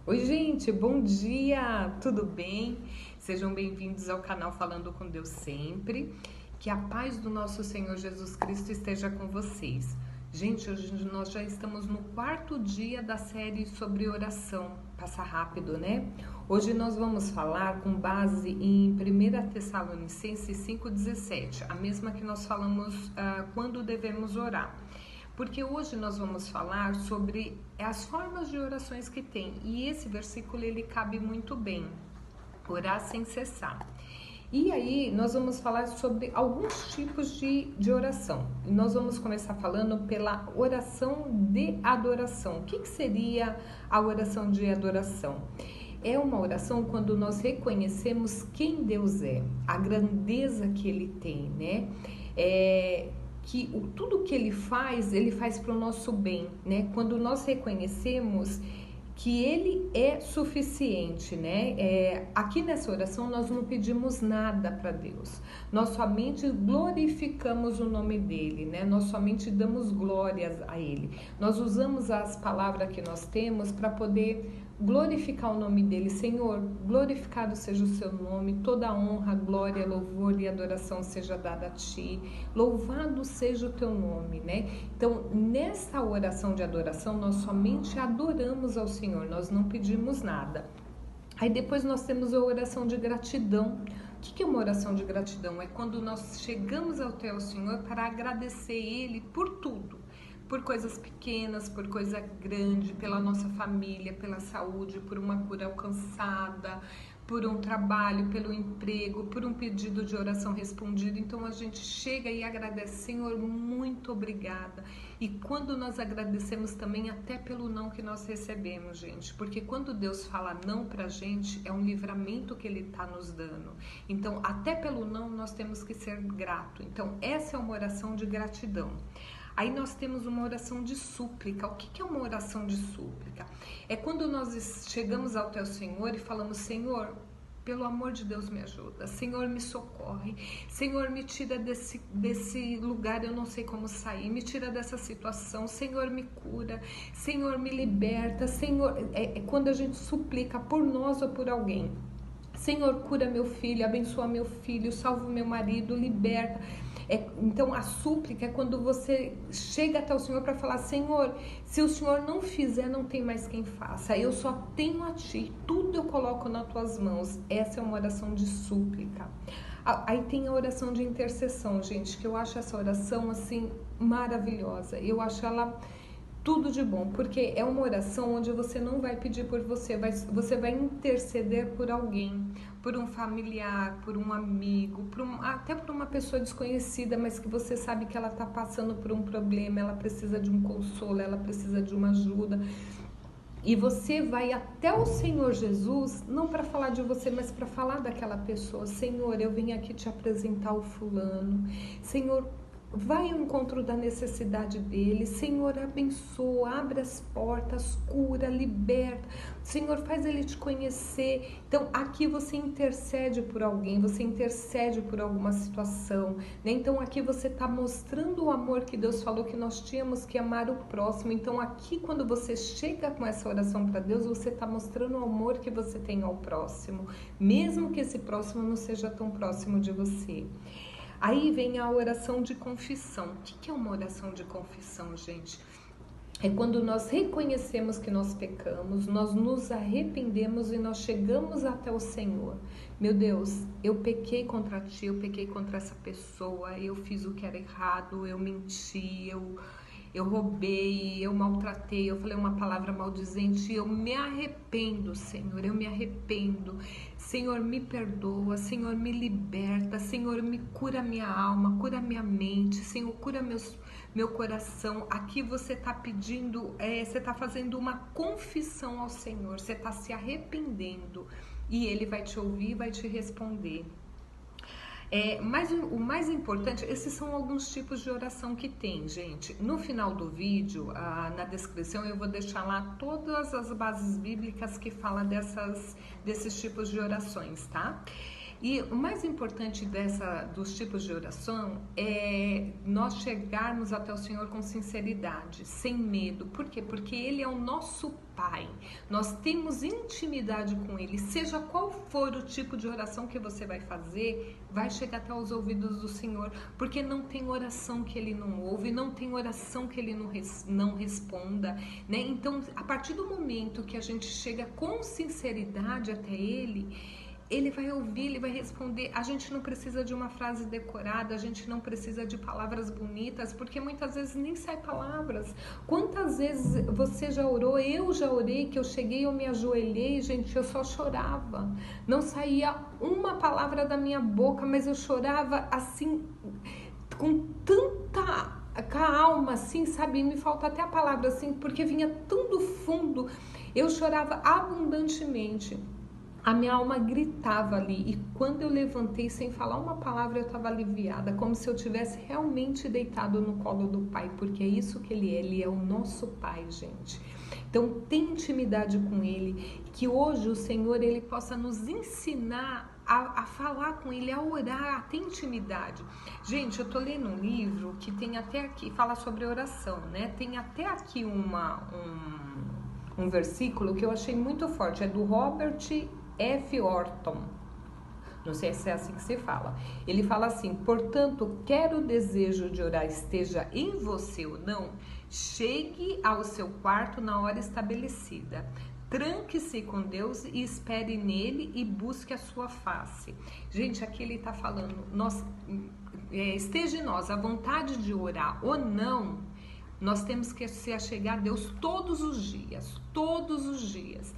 Oi, gente, bom dia, tudo bem? Sejam bem-vindos ao canal Falando com Deus Sempre. Que a paz do nosso Senhor Jesus Cristo esteja com vocês. Gente, hoje nós já estamos no quarto dia da série sobre oração. Passa rápido, né? Hoje nós vamos falar com base em 1 Tessalonicenses 5,17, a mesma que nós falamos quando devemos orar. Porque hoje nós vamos falar sobre as formas de orações que tem. E esse versículo ele cabe muito bem. Orar sem cessar. E aí nós vamos falar sobre alguns tipos de oração. E nós vamos começar falando pela oração de adoração. O que seria a oração de adoração? É uma oração quando nós reconhecemos quem Deus é, a grandeza que Ele tem, né? Que tudo que Ele faz para o nosso bem, né? Quando nós reconhecemos que Ele é suficiente, né? Aqui nessa oração nós não pedimos nada para Deus, nós somente glorificamos o nome dEle, né? Nós somente damos glórias a Ele, nós usamos as palavras que nós temos para poder glorificar o nome dEle. Senhor, glorificado seja o seu nome, toda honra, glória, louvor e adoração seja dada a Ti, louvado seja o Teu nome, né? Então, nessa oração de adoração, nós somente adoramos ao Senhor, nós não pedimos nada. Aí depois nós temos a oração de gratidão. O que é uma oração de gratidão? É quando nós chegamos até o Senhor para agradecer Ele por tudo. Por coisas pequenas, por coisa grande, pela nossa família, pela saúde, por uma cura alcançada, por um trabalho, pelo emprego, por um pedido de oração respondido. Então a gente chega e agradece, Senhor, muito obrigada. E quando nós agradecemos também até pelo não que nós recebemos, gente, porque quando Deus fala não pra gente, é um livramento que Ele está nos dando. Então até pelo não nós temos que ser grato. Então essa é uma oração de gratidão. Aí nós temos uma oração de súplica. O que é uma oração de súplica? É quando nós chegamos ao Teu Senhor e falamos, Senhor, pelo amor de Deus me ajuda, Senhor me socorre, Senhor me tira desse lugar, eu não sei como sair, me tira dessa situação, Senhor me cura, Senhor me liberta, Senhor, é quando a gente suplica por nós ou por alguém. Senhor, cura meu filho, abençoa meu filho, salva meu marido, liberta. Então a súplica é quando você chega até o Senhor para falar, Senhor, se o Senhor não fizer, não tem mais quem faça, eu só tenho a Ti, tudo eu coloco nas Tuas mãos. Essa é uma oração de súplica. Aí tem a oração de intercessão, gente, que eu acho essa oração assim maravilhosa, eu acho ela tudo de bom, porque é uma oração onde você não vai pedir por você, você vai interceder por alguém, por um familiar, por um amigo, até por uma pessoa desconhecida, mas que você sabe que ela está passando por um problema, ela precisa de um consolo, ela precisa de uma ajuda. E você vai até o Senhor Jesus, não para falar de você, mas para falar daquela pessoa. Senhor, eu vim aqui te apresentar o fulano. Senhor, vai ao encontro da necessidade dele. Senhor, abençoa, abre as portas, cura, liberta. Senhor, faz ele te conhecer. Então, aqui você intercede por alguém, você intercede por alguma situação, né? Então, aqui você está mostrando o amor que Deus falou que nós tínhamos que amar o próximo. Então, aqui quando você chega com essa oração para Deus, você está mostrando o amor que você tem ao próximo, mesmo que esse próximo não seja tão próximo de você. Aí vem a oração de confissão. O que é uma oração de confissão, gente? É quando nós reconhecemos que nós pecamos, nós nos arrependemos e nós chegamos até o Senhor. Meu Deus, eu pequei contra Ti, eu pequei contra essa pessoa, eu fiz o que era errado, eu menti, eu roubei, eu maltratei, eu falei uma palavra maldizente, eu me arrependo, Senhor, eu me arrependo. Senhor, me perdoa, Senhor, me liberta, Senhor, me cura minha alma, cura minha mente, Senhor, cura meu coração. Aqui você está pedindo, você está fazendo uma confissão ao Senhor, você está se arrependendo e Ele vai te ouvir, vai te responder. Mas o mais importante, esses são alguns tipos de oração que tem, gente. No final do vídeo, na descrição, eu vou deixar lá todas as bases bíblicas que falam desses tipos de orações, tá? E o mais importante dos tipos de oração é nós chegarmos até o Senhor com sinceridade, sem medo. Por quê? Porque Ele é o nosso Pai. nós temos intimidade com Ele, seja qual for o tipo de oração que você vai fazer, vai chegar até os ouvidos do Senhor, porque não tem oração que Ele não ouve, não tem oração que Ele não responda, né? Então, a partir do momento que a gente chega com sinceridade até Ele, Ele vai ouvir, Ele vai responder. A gente não precisa de uma frase decorada, a gente não precisa de palavras bonitas, porque muitas vezes nem sai palavras. Quantas vezes você já orou? Eu já orei, que eu cheguei, eu me ajoelhei, gente, eu só chorava. Não saía uma palavra da minha boca, mas eu chorava assim, com tanta calma, assim, sabe? Me falta até a palavra, assim, porque vinha tão do fundo. Eu chorava abundantemente. A minha alma gritava ali, e quando eu levantei sem falar uma palavra, eu estava aliviada, como se eu tivesse realmente deitado no colo do Pai, porque é isso que Ele é o nosso Pai, gente. Então, tem intimidade com Ele, que hoje o Senhor, Ele possa nos ensinar a falar com Ele, a orar, a ter intimidade. Gente, eu tô lendo um livro que tem até aqui, fala sobre oração, né? Tem até aqui um versículo que eu achei muito forte, é do Robert F. Orton, não sei se é assim que se fala. Ele fala assim: portanto, quer o desejo de orar esteja em você ou não, chegue ao seu quarto na hora estabelecida. Tranque-se com Deus e espere nele e busque a sua face. Gente, aqui ele está falando, esteja em nós a vontade de orar ou não, nós temos que se achegar a Deus todos os dias, todos os dias.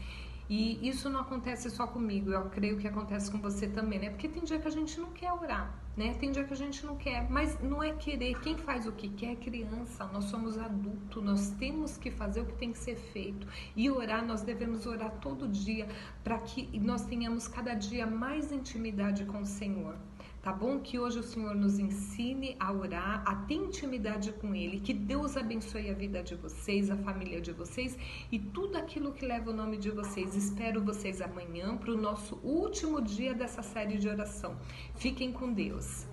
E isso não acontece só comigo, eu creio que acontece com você também, né? Porque tem dia que a gente não quer orar, né? Tem dia que a gente não quer, mas não é querer. Quem faz o que quer é criança, nós somos adultos, nós temos que fazer o que tem que ser feito. E orar, nós devemos orar todo dia, para que nós tenhamos cada dia mais intimidade com o Senhor. Tá bom? Que hoje o Senhor nos ensine a orar, a ter intimidade com Ele, que Deus abençoe a vida de vocês, a família de vocês e tudo aquilo que leva o nome de vocês. Espero vocês amanhã para o nosso último dia dessa série de oração. Fiquem com Deus.